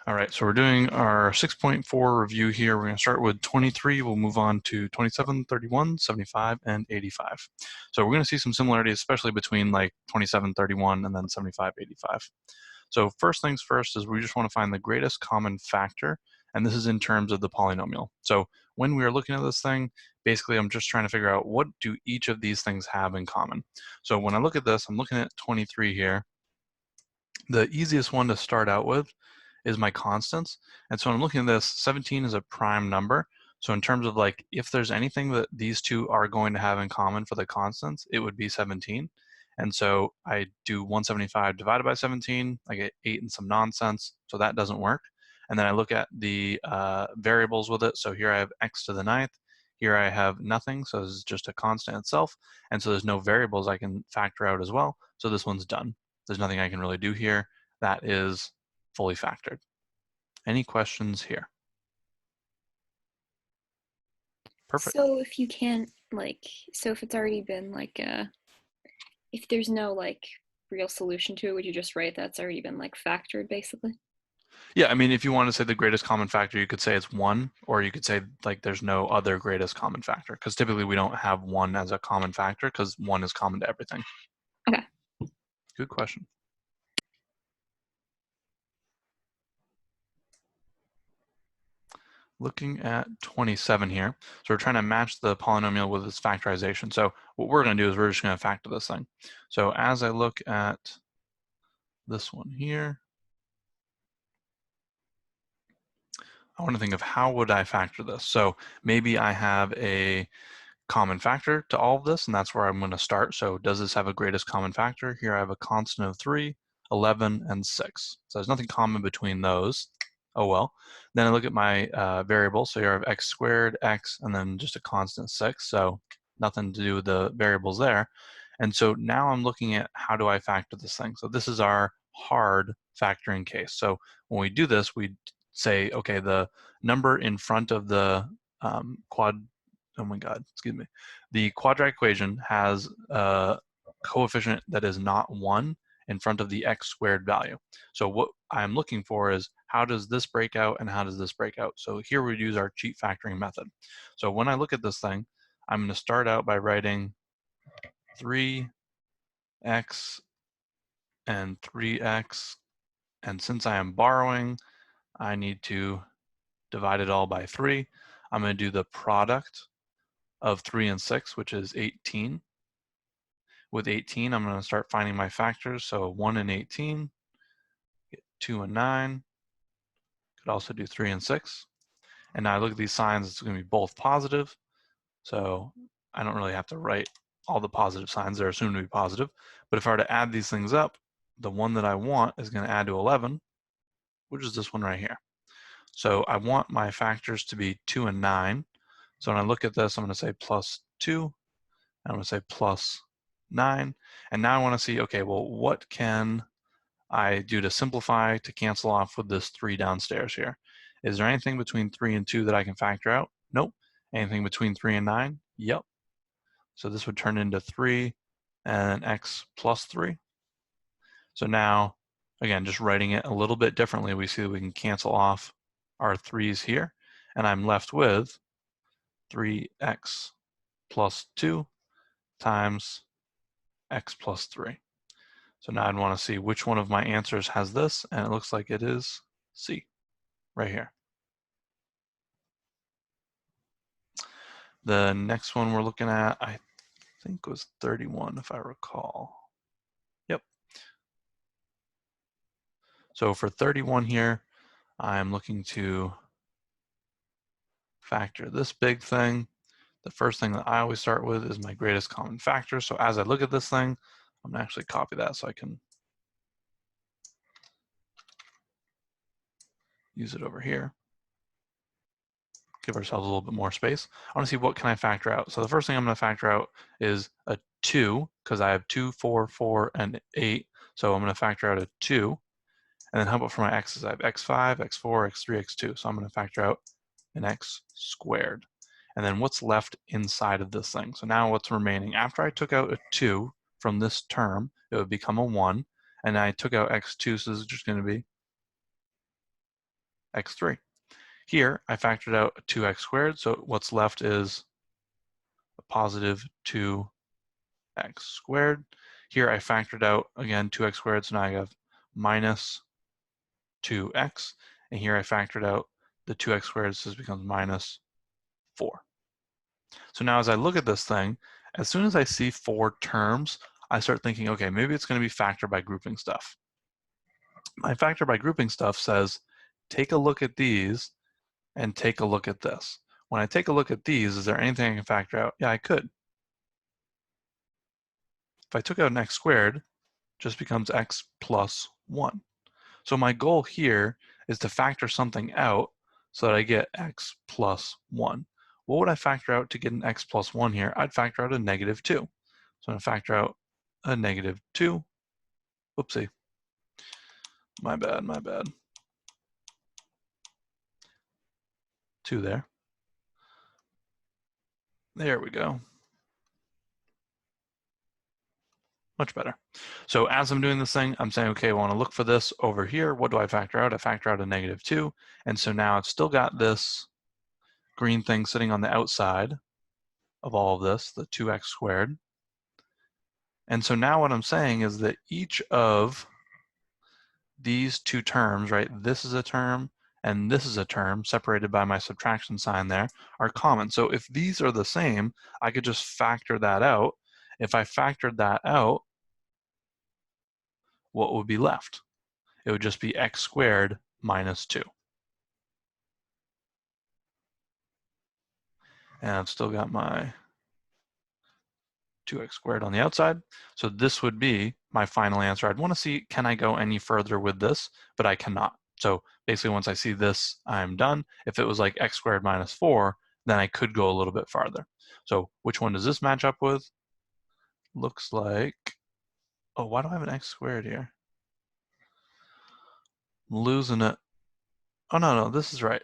All right, so we're doing our 6.4 review here. We're going to start with 23. We'll move on to 27, 31, 75, and 85. So we're going to see some similarities, especially between like 27, 31, and then 75, 85. So first things first is we just want to find the greatest common factor, and this is in terms of the polynomial. So when we are looking at this thing, basically I'm just trying to figure out what do each of these things have in common. So when I look at this, I'm looking at 23 here. The easiest one to start out with is my constants. And so when I'm looking at this, 17 is a prime number. So in terms of like, if there's anything that these two are going to have in common for the constants, it would be 17. And so I do 175 divided by 17, I get 8 and some nonsense, so that doesn't work. And then I look at the variables with it. So here I have x to the 9th, here I have nothing, so this is just a constant itself. And so there's no variables I can factor out as well. So this one's done. There's nothing I can really do here. That is fully factored. Any questions here? Perfect. So if you can't so if it's already been if there's no real solution to it, would you just write that's already been factored basically? Yeah, I mean, if you want to say the greatest common factor, you could say it's 1, or you could say like there's no other greatest common factor, because typically we don't have 1 as a common factor because 1 is common to everything. Okay. Good question. Looking at 27 here, so we're trying to match the polynomial with its factorization. So what we're going to do is we're just going to factor this thing. So as I look at this one here, I want to think of how would I factor this. So maybe I have a common factor to all of this, and that's where I'm going to start. So does this have a greatest common factor? Here I have a constant of 3, 11, and 6. So there's nothing common between those. Oh well. Then I look at my variables. So here I have x squared, x, and then just a constant 6. So nothing to do with the variables there. And so now I'm looking at how do I factor this thing. So this is our hard factoring case. So when we do this, we say, okay, the number in front of the the quadratic equation has a coefficient that is not 1 in front of the x squared value. So what I'm looking for is how does this break out and how does this break out? So here we use our cheat factoring method. So when I look at this thing, I'm going to start out by writing 3x and 3x, and since I am borrowing, I need to divide it all by 3. I'm going to do the product of 3 and 6, which is 18. With 18, I'm going to start finding my factors. So 1 and 18, get 2 and 9. Could also do 3 and 6. And now I look at these signs, it's going to be both positive. So I don't really have to write all the positive signs. They're assumed to be positive. But if I were to add these things up, the one that I want is going to add to 11, which is this one right here. So I want my factors to be 2 and 9. So when I look at this, I'm going to say plus 2. And I'm going to say plus 9. And now I want to see, okay, well, what can I do to simplify to cancel off with this 3 downstairs here? Is there anything between 3 and 2 that I can factor out? Nope. Anything between 3 and 9? Yep. So this would turn into 3 and x plus 3. So now, again, just writing it a little bit differently, we see that we can cancel off our 3's here, and I'm left with 3x plus 2 times x plus 3. So now I'd want to see which one of my answers has this, and it looks like it is C, right here. The next one we're looking at, I think was 31, if I recall. Yep. So for 31 here, I'm looking to factor this big thing. The first thing that I always start with is my greatest common factor. So as I look at this thing, I'm gonna actually copy that so I can use it over here. Give ourselves a little bit more space. I want to see what can I factor out. So the first thing I'm going to factor out is a 2, because I have 2, 4, 4, and 8. So I'm going to factor out a 2. And then how about for my x's? I have x5, x4, x3, x2. So I'm going to factor out an x squared. And then what's left inside of this thing? So now what's remaining? After I took out a 2 from this term, it would become a 1. And I took out x2, so this is just going to be x3. Here, I factored out 2x squared, so what's left is a positive 2x squared. Here, I factored out, again, 2x squared, so now I have minus 2x. And here I factored out the 2x squared, so this becomes minus 4. So now as I look at this thing, as soon as I see 4 terms, I start thinking, okay, maybe it's going to be factor by grouping stuff. My factor by grouping stuff says, take a look at these and take a look at this. When I take a look at these, is there anything I can factor out? Yeah, I could. If I took out an x squared, it just becomes x plus 1. So my goal here is to factor something out so that I get x plus 1. What would I factor out to get an x plus 1 here? I'd factor out a negative 2. So I'm going to factor out a negative 2. Whoopsie. My bad, my bad. 2 there. There we go. Much better. So as I'm doing this thing, I'm saying, okay, I want to look for this over here. What do I factor out? I factor out a negative 2. And so now I've still got this green thing sitting on the outside of all of this, the 2x squared. And so now what I'm saying is that each of these two terms, right, this is a term and this is a term separated by my subtraction sign there, are common. So if these are the same, I could just factor that out. If I factored that out, what would be left? It would just be x squared minus 2. And I've still got my 2x squared on the outside. So this would be my final answer. I'd want to see, can I go any further with this? But I cannot. So basically once I see this, I'm done. If it was like x squared minus 4, then I could go a little bit farther. So which one does this match up with? Looks like, oh, why do I have an x squared here? I'm losing it. Oh, no, this is right.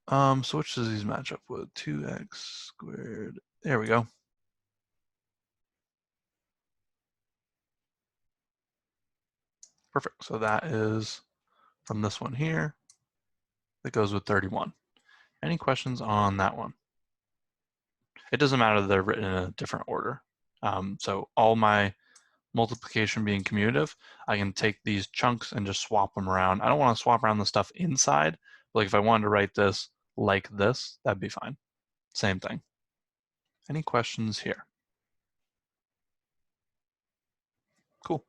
So which does these match up with? 2x squared. There we go. Perfect. So that is from this one here. That goes with 31. Any questions on that one? It doesn't matter that they're written in a different order. So all my multiplication being commutative, I can take these chunks and just swap them around. I don't want to swap around the stuff inside. But like if I wanted to write this like this, that'd be fine. Same thing. Any questions here? Cool.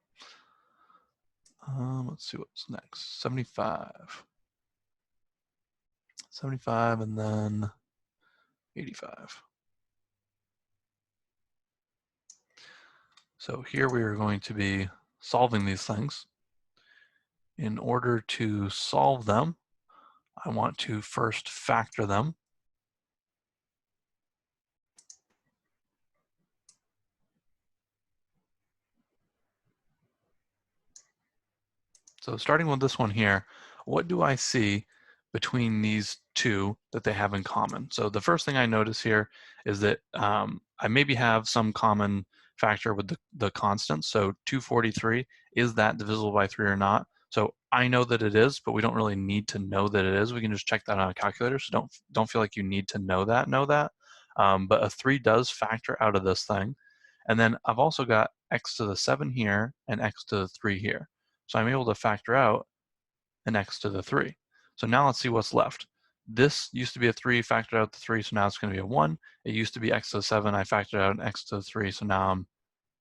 Let's see what's next. 75. 75 and then 85. So here we are going to be solving these things. In order to solve them, I want to first factor them. So starting with this one here, what do I see between these two that they have in common? So the first thing I notice here is that I maybe have some common factor with the constants. So 243, is that divisible by 3 or not? So I know that it is, but we don't really need to know that it is. We can just check that on a calculator. So don't feel like you need to know that. But a 3 does factor out of this thing. And then I've also got x to the 7 here and x to the 3 here. So I'm able to factor out an x to the 3. So now let's see what's left. This used to be a 3, factored out the 3, so now it's going to be a 1. It used to be x to the 7, I factored out an x to the 3, so now I'm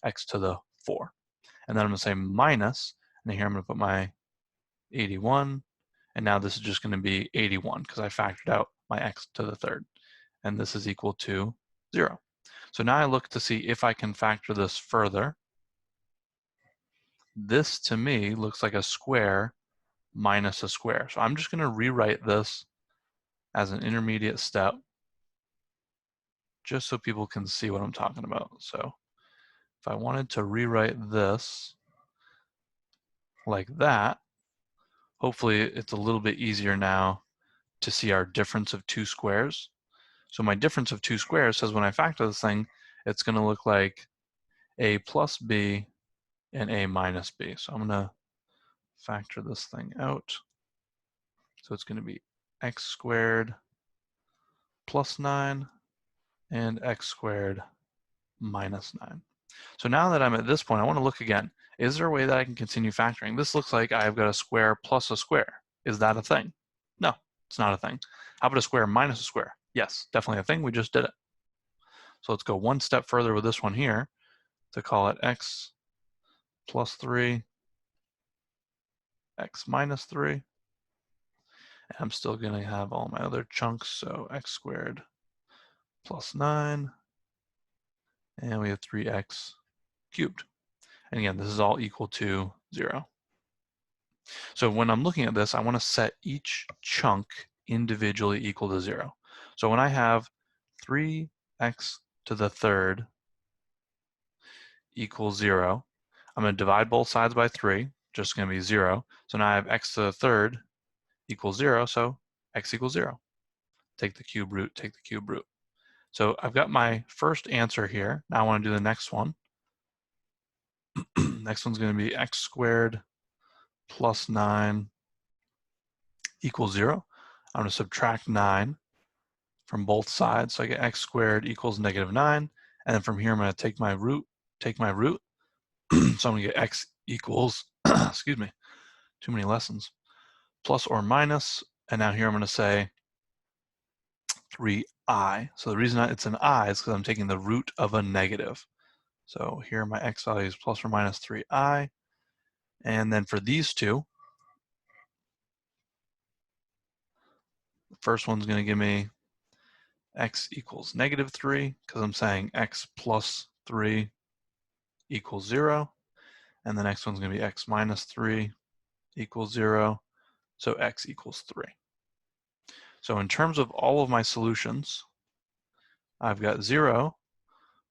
x to the 4. And then I'm going to say minus, and here I'm going to put my 81, and now this is just going to be 81 because I factored out my x to the 3rd. And this is equal to 0. So now I look to see if I can factor this further. This to me looks like a square minus a square. So I'm just going to rewrite this as an intermediate step just so people can see what I'm talking about. So if I wanted to rewrite this like that, hopefully it's a little bit easier now to see our difference of two squares. So my difference of two squares says when I factor this thing, it's going to look like a plus b and a minus b. So I'm going to factor this thing out. So it's going to be x squared plus 9 and x squared minus 9. So now that I'm at this point, I want to look again. Is there a way that I can continue factoring? This looks like I've got a square plus a square. Is that a thing? No, it's not a thing. How about a square minus a square? Yes, definitely a thing. We just did it. So let's go one step further with this one here to call it x plus 3, x minus 3. And I'm still going to have all my other chunks, so x squared plus 9, and we have 3x cubed. And again, this is all equal to 0. So when I'm looking at this, I want to set each chunk individually equal to 0. So when I have 3x to the third equals 0, I'm going to divide both sides by 3, just going to be 0. So now I have x to the third equals 0, so x equals 0. Take the cube root, take the cube root. So I've got my first answer here. Now I want to do the next one. Next one's going to be x squared plus 9 equals 0. I'm going to subtract 9 from both sides. So I get x squared equals negative 9. And then from here, I'm going to take my root. So I'm going to get x equals, excuse me, too many lessons, plus or minus. And now here I'm going to say 3i. So the reason it's an I is because I'm taking the root of a negative. So here my x value is plus or minus 3i. And then for these two, the first one's going to give me x equals negative 3, because I'm saying x plus 3 equals 0. And the next one's going to be x minus 3 equals 0. So x equals 3. So in terms of all of my solutions, I've got 0,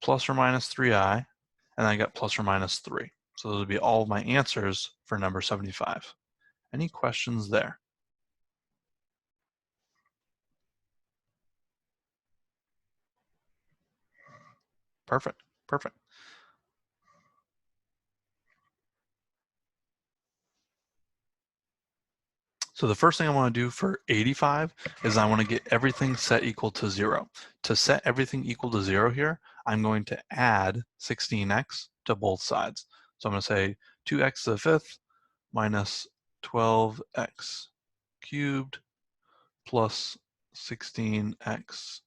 plus or minus 3i, and I got plus or minus 3. So those would be all of my answers for number 75. Any questions there? Perfect, perfect. So the first thing I want to do for 85 is I want to get everything set equal to 0. To set everything equal to 0 here, I'm going to add 16x to both sides. So I'm going to say 2x to the fifth minus 12x cubed plus 16x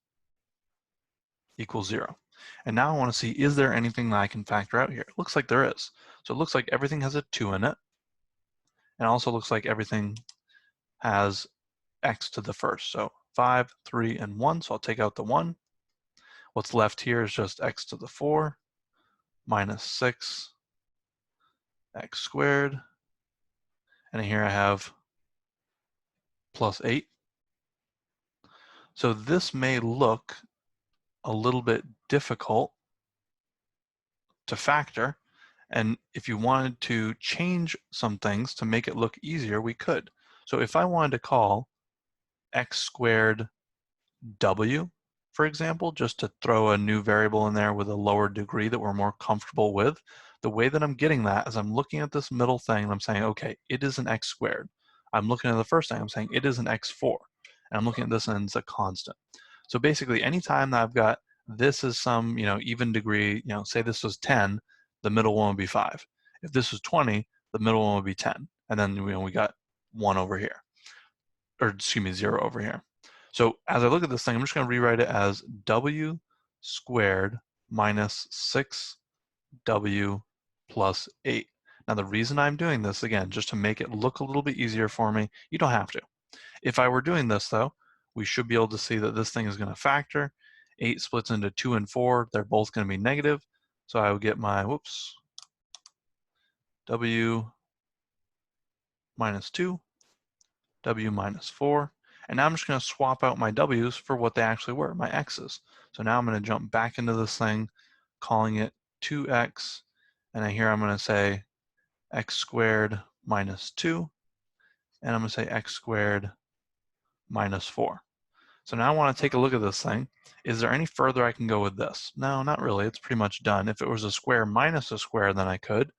equals 0. And now I want to see, is there anything that I can factor out here? It looks like there is. So it looks like everything has a 2 in it. And also looks like everything has x to the first. So 5, 3, and 1. So I'll take out the 1. What's left here is just x to the 4 minus 6 x squared. And here I have plus 8. So this may look a little bit difficult to factor. And if you wanted to change some things to make it look easier, we could. So if I wanted to call x squared w, for example, just to throw a new variable in there with a lower degree that we're more comfortable with, the way that I'm getting that is I'm looking at this middle thing and I'm saying, okay, it is an x squared. I'm looking at the first thing, I'm saying it is an x4. And I'm looking at this and it's a constant. So basically, anytime that I've got this is some, even degree, say this was 10, the middle one would be 5. If this was 20, the middle one would be 10. And then we got 1 over here, or excuse me, 0 over here. So as I look at this thing, I'm just going to rewrite it as w squared minus 6w plus 8. Now the reason I'm doing this, again, just to make it look a little bit easier for me, you don't have to. If I were doing this though, we should be able to see that this thing is going to factor. 8 splits into 2 and 4. They're both going to be negative. So I would get my, w minus 2, w minus 4. And now I'm just going to swap out my w's for what they actually were, my x's. So now I'm going to jump back into this thing, calling it 2x. And here I'm going to say x squared minus 2. And I'm going to say x squared minus 4. So now I want to take a look at this thing. Is there any further I can go with this? No, not really. It's pretty much done. If it was a square minus a square, then I could.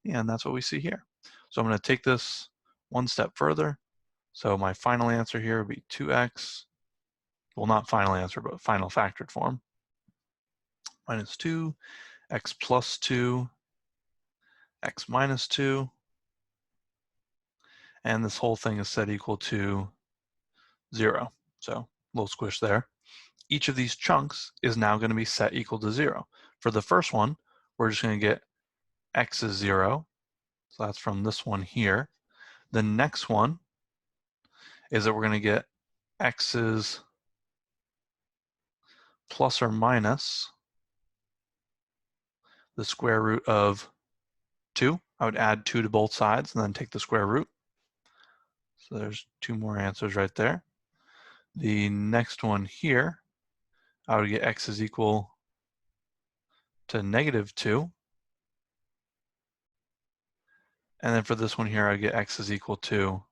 And that's what we see here. So I'm going to take this one step further. So my final answer here would be 2x, well, not final answer, but final factored form, minus 2, x plus 2, x minus 2, and this whole thing is set equal to 0. So a little squish there. Each of these chunks is now going to be set equal to 0. For the first one, we're just going to get x is 0. So that's from this one here. The next one is that we're going to get x's plus or minus the square root of 2. I would add 2 to both sides and then take the square root. So there's 2 more answers right there. The next one here, I would get x is equal to negative 2. And then for this one here, I get x is equal to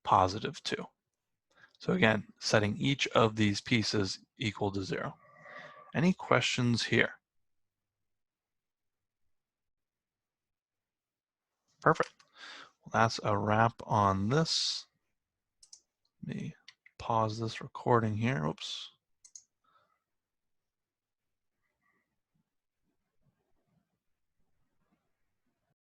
positive 2. So again, setting each of these pieces equal to 0. Any questions here? Perfect. Well, that's a wrap on this. Let me pause this recording here. Oops.